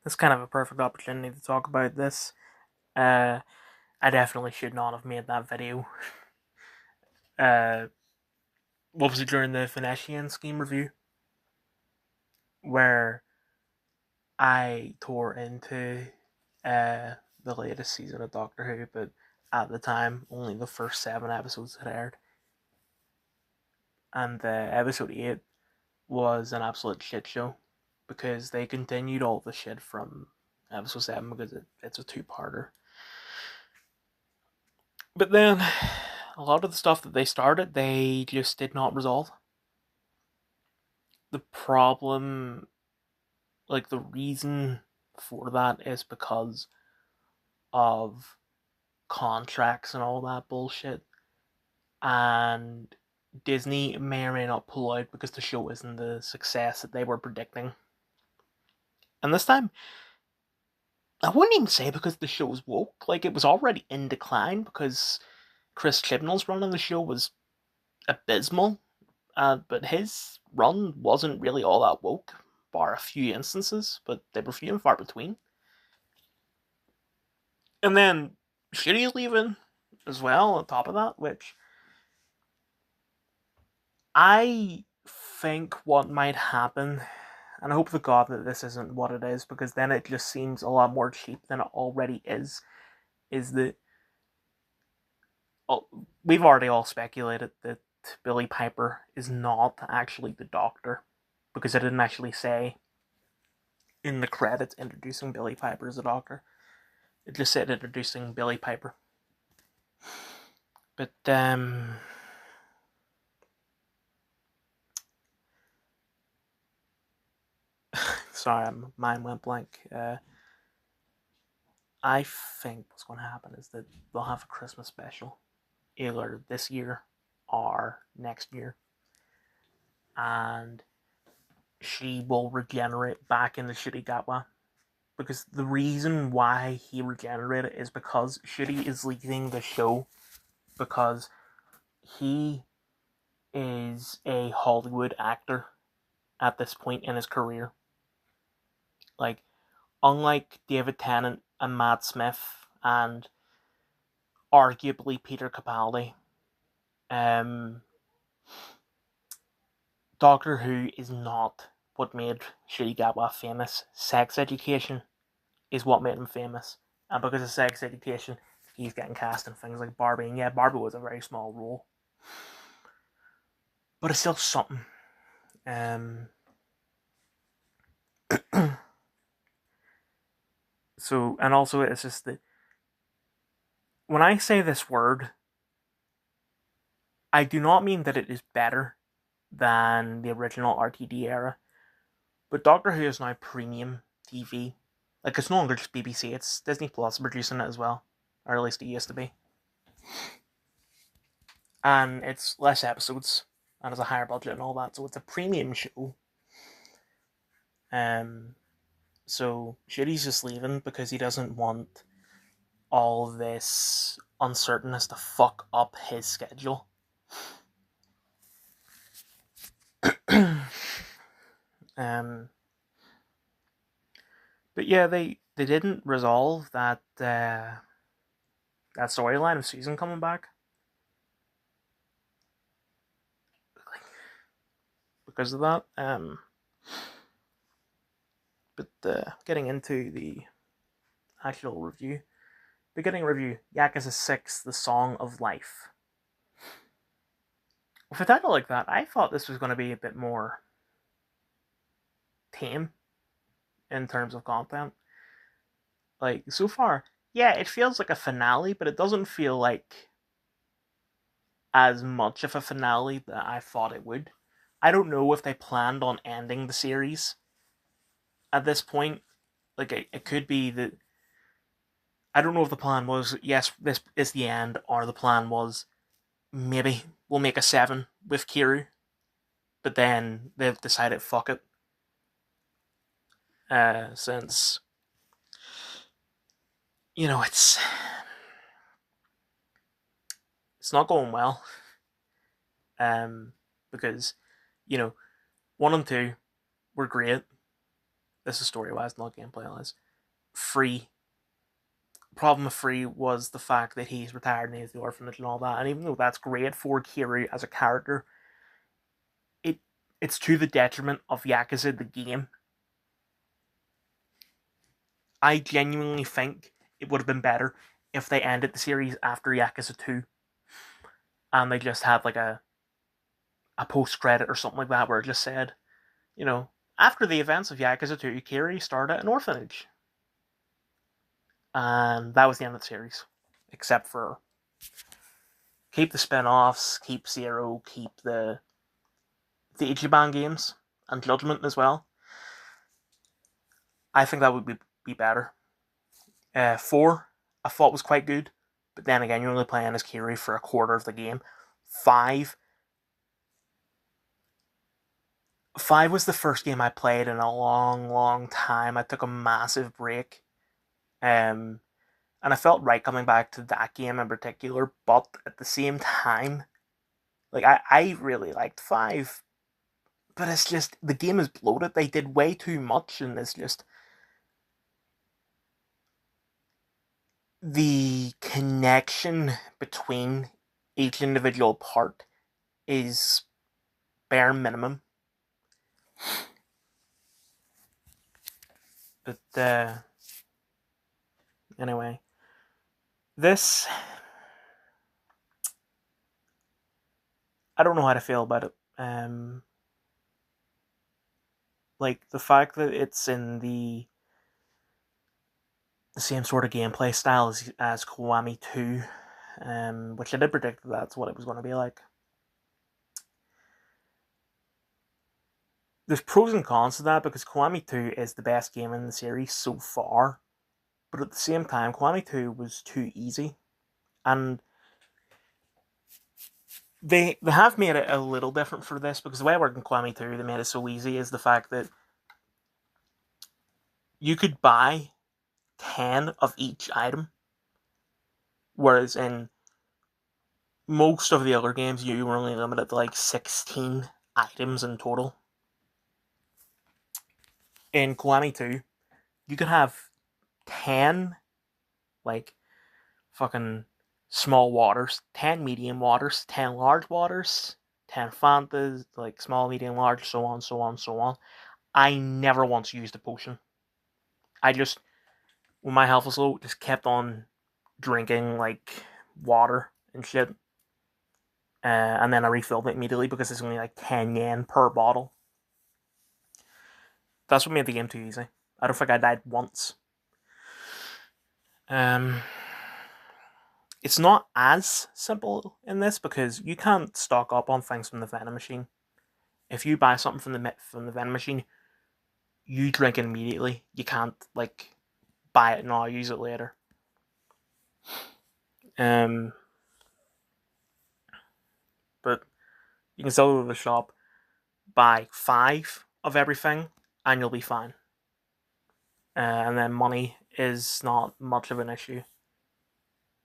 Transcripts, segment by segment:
it's kind of a perfect opportunity to talk about this. Uh, I definitely should not have made that video. Uh, what was it during the Phoenician scheme review? Where I tore into the latest season of Doctor Who, but at the time, only the first 7 episodes had aired. And episode 8 was an absolute shit show because they continued all the shit from episode 7 because it's a two-parter. But then, a lot of the stuff that they started, they just did not resolve. The problem, like the reason for that, is because of contracts and all that bullshit. And Disney may or may not pull out because the show isn't the success that they were predicting. And this time, I wouldn't even say because the show was woke. Like, it was already in decline because Chris Chibnall's run on the show was abysmal. But his run wasn't really all that woke, bar a few instances, but they were few and far between. And then Shitty's leaving as well, on top of that, which I think what might happen, and I hope to God that this isn't what it is, because then it just seems a lot more cheap than it already is that we've already all speculated that Billy Piper is not actually the Doctor, because it didn't actually say in the credits introducing Billy Piper as a Doctor. It just said introducing Billy Piper. But sorry, my mind went blank. I think what's going to happen is that they'll have a Christmas special either this year or next year, and she will regenerate back into Shitty, because the reason why he regenerated is because Shitty is leaving the show because he is a Hollywood actor at this point in his career. Like, unlike David Tennant and Matt Smith and arguably Peter Capaldi, um, Doctor Who is not what made Shirikawa famous. Sex Education is what made him famous. And because of Sex Education, he's getting cast in things like Barbie. And yeah, Barbie was a very small role. But it's still something. So, and also it's just that when I say this word, I do not mean that it is better than the original RTD era, but Doctor Who is now premium TV. Like, it's no longer just BBC, it's Disney Plus producing it as well. Or at least it used to be. And it's less episodes, and it's a higher budget and all that, so it's a premium show. Um, so Shitty's just leaving because he doesn't want all this uncertainness to fuck up his schedule. um, but yeah, they didn't resolve that storyline of Susan coming back because of that. But getting into the actual review, beginning review, Yakuza 6: The Song of Life. With a title like that, I thought this was going to be a bit more tame in terms of content. Like, so far, yeah, it feels like a finale, but it doesn't feel like as much of a finale that I thought it would. I don't know if they planned on ending the series at this point. Like, it could be that. I don't know if the plan was, yes, this is the end, or the plan was, maybe we'll make a 7 with Kiru, but then they've decided, fuck it. Since, you know, it's not going well. Because, you know, 1 and 2 were great. this is story-wise, not gameplay-wise. Free. Problem with Free was the fact that he's retired and he's the orphanage and all that. And even though that's great for Kiryu as a character, it it's to the detriment of Yakuza the game. I genuinely think it would have been better if they ended the series after Yakuza 2 and they just had like a post credit or something like that where it just said, after the events of Yakuza 2, Kiryu started at an orphanage. And that was the end of the series. Except for keep the spin-offs, keep Zero, keep the Ichiban games, and Judgment as well. I think that would be better. 4, I thought was quite good, but then again, you're only playing as Kiryu for a quarter of the game. 5 was the first game I played in a long, long time. I took a massive break. And I felt right coming back to that game in particular, but at the same time, like I really liked 5. But it's just, the game is bloated. They did way too much, and it's just, the connection between each individual part is bare minimum. But anyway, this, I don't know how to feel about it. Like the fact that it's in the same sort of gameplay style as Kiwami 2, which I did predict that's what it was going to be like. There's pros and cons to that because Kiwami 2 is the best game in the series so far, but at the same time, Kiwami 2 was too easy, and they have made it a little different for this, because the way it worked in Kiwami 2, they made it so easy, is the fact that you could buy 10 of each item, whereas in most of the other games, you were only limited to like 16 items in total. In Kiwami 2, you could have 10, like, fucking small waters, 10 medium waters, 10 large waters, 10 Fantas, like small, medium, large, so on, so on, so on. I never once used a potion. I just, when my health was low, just kept on drinking, like, water and shit. And then I refilled it immediately because it's only like 10 yen per bottle. That's what made the game too easy. I don't think I died once. It's not as simple in this because you can't stock up on things from the vending machine. If you buy something from the vending machine, you drink it immediately. You can't like buy it now, use it later. But you can still go to the shop, buy 5 of everything, and you'll be fine. And then money is not much of an issue.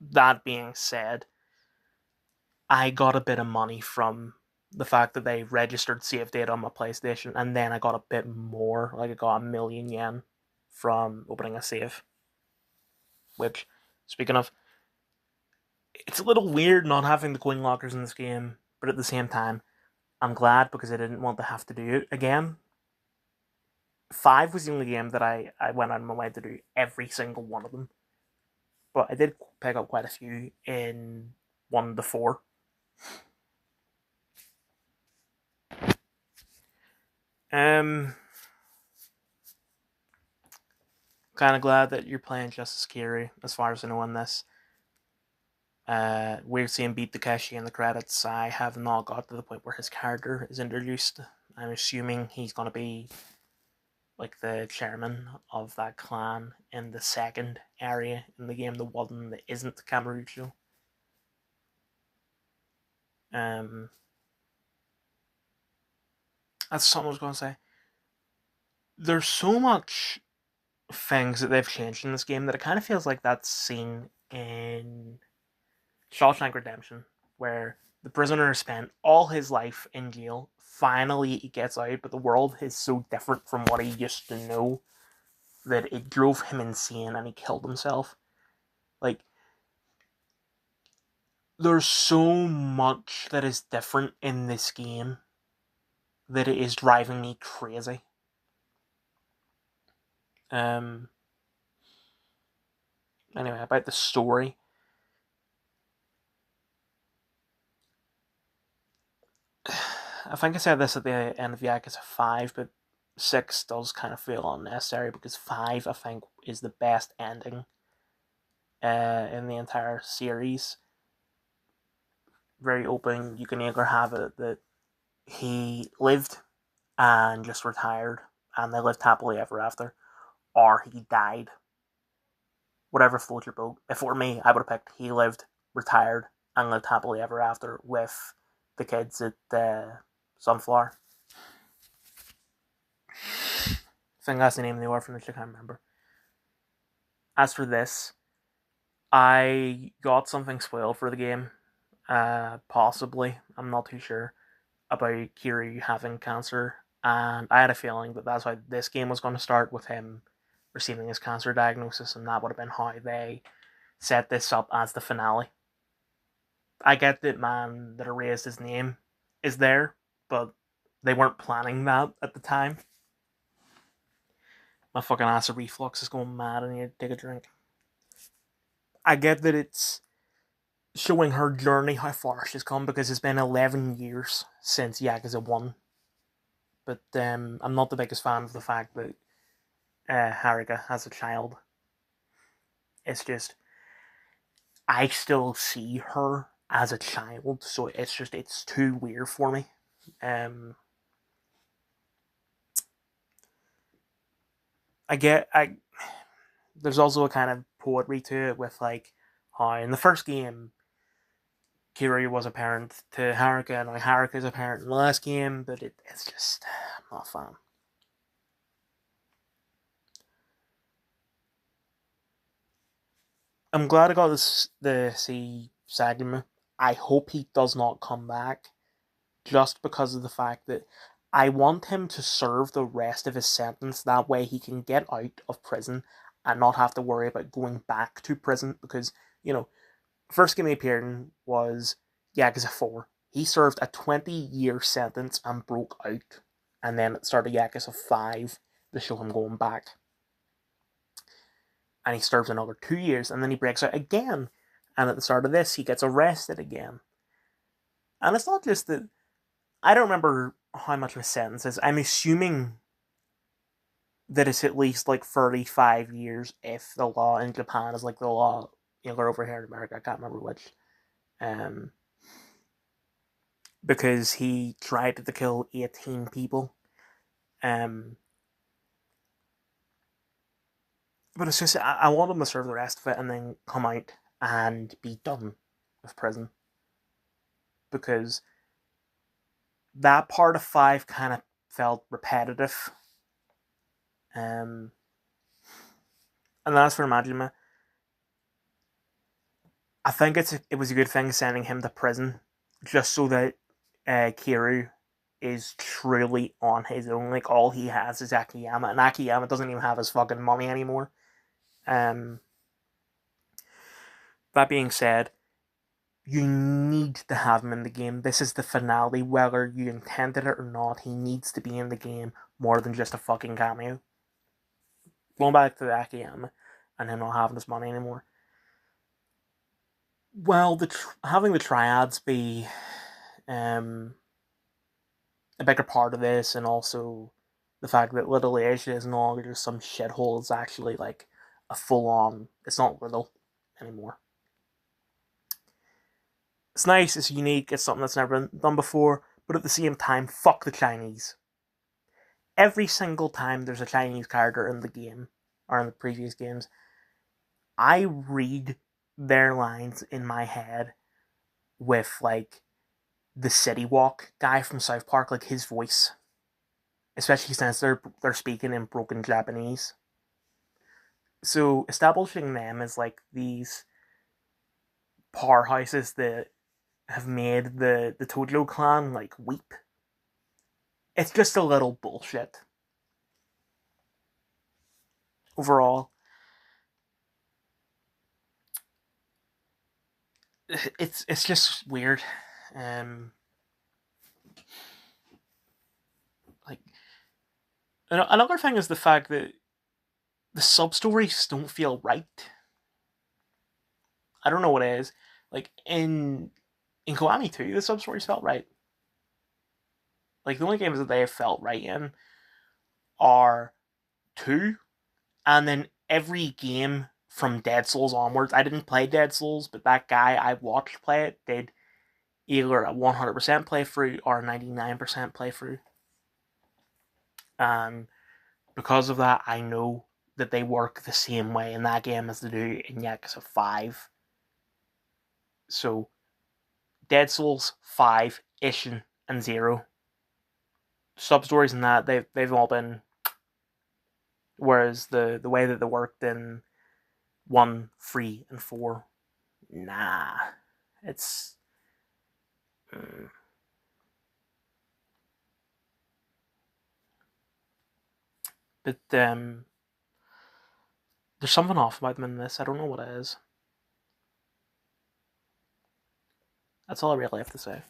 That being said, I got a bit of money from the fact that they registered save data on my PlayStation, and then I got a bit more, like I got 1,000,000 yen from opening a save. Which, speaking of, it's a little weird not having the coin lockers in this game, but at the same time, I'm glad because I didn't want to have to do it again. 5 was the only game that I went out of my way to do every single one of them. But I did pick up quite a few in 1 to 4. Kind of glad that you're playing just as Kiryu, as far as I know on this. We've seen beat Takeshi in the credits. I have not got to the point where his character is introduced. I'm assuming he's going to be like the chairman of that clan in the second area in the game, the one that isn't Kamurocho. That's something I was going to say. There's so much things that they've changed in this game that it kind of feels like that's seen in Shawshank Redemption, where The prisoner spent all his life in jail. Finally, he gets out, but the world is so different from what he used to know that it drove him insane and he killed himself. Like, there's so much that is different in this game that it is driving me crazy. Um, anyway, about the story. I think I said this at the end of Yakuza 5, but 6 does kind of feel unnecessary because 5, I think, is the best ending in the entire series. Very open. You can either have it that he lived and just retired and they lived happily ever after, or he died. Whatever floats your boat. If it were me, I would have picked he lived, retired, and lived happily ever after with the kids at Sunflower. I think that's the name of the orphanage, I can't remember. As for this, I got something spoiled for the game. Possibly, I'm not too sure, about Kiryu having cancer, and I had a feeling that that's why this game was going to start with him receiving his cancer diagnosis, and that would have been how they set this up as the finale. I get that man that erased his name is there, but they weren't planning that at the time. My fucking acid reflux is going mad. I need to take a drink. I get that it's showing her journey, how far she's come, because it's been 11 years since Yakuza 1. But I'm not the biggest fan of the fact that Haruka has a child. It's just, I still see her as a child, so it's too weird for me. I there's also a kind of poetry to it with like how in the first game Kiryu was a parent to Haruka and like Haruka is a parent in the last game, but it's just I'm not a fan. I'm glad I got the see Saguma. I hope he does not come back just because of the fact that I want him to serve the rest of his sentence. That way he can get out of prison and not have to worry about going back to prison because, first game he appeared in was Yakuza 4. He served a 20-year sentence and broke out. And then it started Yakuza 5 to show him going back. And he serves another 2 years and then he breaks out again. And at the start of this, he gets arrested again. And it's not just that I don't remember how much of a sentence is. I'm assuming that it's at least like 35 years if the law in Japan is like the law, they're over here in America. I can't remember which. Um, because he tried to kill 18 people. Um, but it's just, I want him to serve the rest of it and then come out and be done with prison. Because that part of 5 kind of felt repetitive. And that's for Majima. I think it was a good thing sending him to prison, just so that Kiryu is truly on his own. Like all he has is Akiyama, and Akiyama doesn't even have his fucking money anymore. Um, that being said, you need to have him in the game. This is the finale, whether you intended it or not. He needs to be in the game more than just a fucking cameo. Going back to Akiyama and him not having his money anymore. Well, having the triads be a bigger part of this, and also the fact that Little Asia is no longer just some shithole. It's actually like a full on. It's not little anymore. It's nice. It's unique. It's something that's never been done before. But at the same time, fuck the Chinese. Every single time there's a Chinese character in the game or in the previous games, I read their lines in my head with like the City Walk guy from South Park, like his voice, especially since they're speaking in broken Japanese. So establishing them as like these powerhouses that have made the Totoro clan like weep. It's just a little bullshit overall. It's just weird. Um, like another thing is the fact that the sub stories don't feel right. I don't know what it is. Like in Kiwami 2, the sub stories felt right. Like the only games that they have felt right in are 2, and then every game from Dead Souls onwards. I didn't play Dead Souls, but that guy I watched play it did either a 100% playthrough or a 99% playthrough. And because of that, I know that they work the same way in that game as they do in Yakuza 5. So, Dead Souls 5, Ishin, and 0. Sub stories in that, they've all been. Whereas the way that they worked in 1, 3, and 4, nah. It's. Mm, but there's something off about them in this. I don't know what it is. That's all I really have to say.